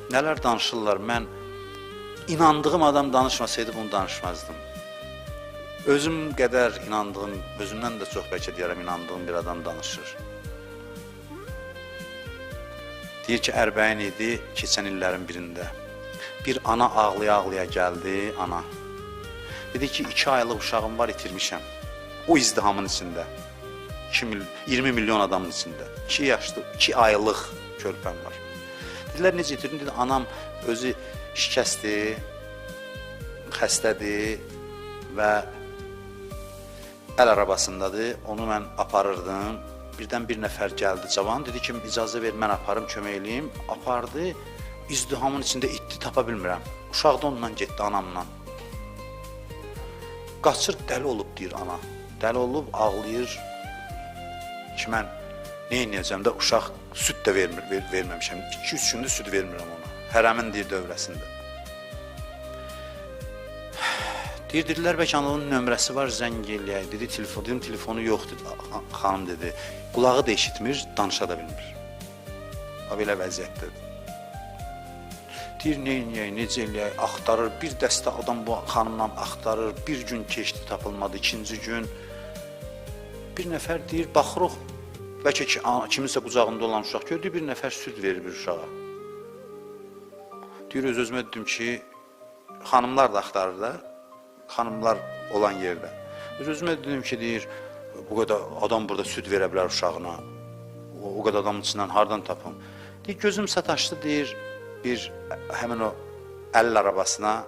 Nələr danışırlar, mən inandığım adam danışmasaydı bunu danışmazdım. Özüm qədər inandığım, özümdən də çox bəlkə deyərəm, inandığım bir adam danışır. Deyir ki, ərbəyin idi keçən illərin birində. Bir ana ağlaya-ağlaya gəldi, ana. Dedi ki, 2 aylıq uşağım var, itirmişəm. O izdihamın içində. 20 milyon adamın içində. 2 yaşlı, 2 aylıq körpəm var. Dedilər, necə itirdim? Dedi, anam özü şikəsdir, xəstədir və əl arabasındadır. Onu mən aparırdım. Birdən bir nəfər gəldi, cavan. Dedi ki, icazə ver, mən aparım, kömək eləyim. Apardı, izdihamın içində itdi, tapa bilmirəm. Uşaq da onunla getdi, anamla. Qaçır, dəli olub, deyir ana. Dəli olub, ağlayır ki, mən nə edəcəm də, uşaq süd də verməmişəm. 2-3 gündür süd vermirəm ona. Hərəmin deyir dövrəsində. Dedilər, bəlkə onun nömrəsi var, zəng eləyək. Dedi, dedim, telefonu yoxdur, xanım dedi. Qulağı da eşitmir, danışa da bilmir. Belə vəziyyətdədir. Deyir, necə eləyək, axtarır. Bir dəstə adam bu xanımla axtarır. Bir gün keçdi, tapılmadı. 2-ci gün bir nəfər deyir, baxırıq. Bəlkə ki, kiminsə qucağında olan uşaq gördü, bir nəfər süd verir bir uşağa. Deyir, öz-özümə dedim ki, xanımlar da axtarır da. Xanımlar olan yerdə. Öz-özümə dedim ki, deyir, bu qədər adam burada süd verə bilər uşağına. O qədər adamın içindən hardan tapım? Deyir, gözüm sataşdı, deyir, həmin o əl arabasına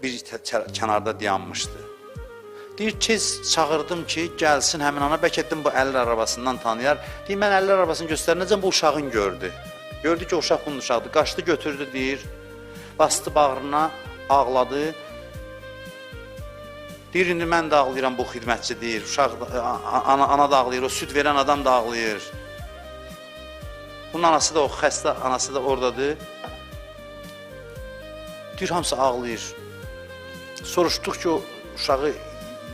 bir kənarda dayanmışdı. Deyir, tez çağırdım ki, gəlsin həmin ana, bəlkə dedim, bu əl arabasından tanıyar. Deyir, mən əl arabasını göstərinəcəm, bu uşağın gördü. Gördü ki, o uşaq bunun uşaqdır. Qaçdı, götürdü, deyir, bastı bağrına, ağladı. Deyir, indi mən də ağlayıram, bu xidmətçi deyir, ana da ağlayır, o süd verən adam da ağlayır. Bunun anası da, o xəstə anası da oradadır. Deyir, hamısı ağlayır. Soruşduq ki, o uşağı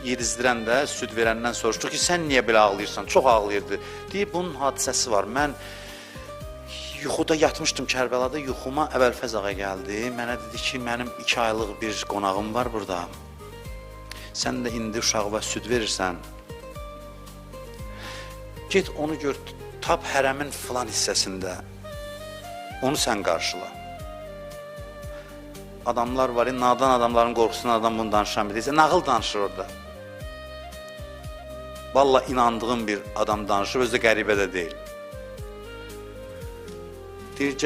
yedizdirən də, süd verəndən soruşduq ki, sən niyə belə ağlayırsan? Çox ağlayırdı. Deyir, bunun hadisəsi var. Mən yuxuda yatmışdım Kərbəlada, yuxuma Əvəlfəz ağa gəldi. Mənə dedi ki, mənim 2 aylıq bir qonağım var burada. Sən də indi uşağıva süd verirsən. Get onu gör, tap hərəmin filan hissəsində. Onu sən qarşıla. Adamlar var, nadan adamların qorxusundan adam bunu danışan bilirsə, nağıl danışır orada. Vallahi inandığım bir adam danışır, özü də qəribə də deyil. Deyir,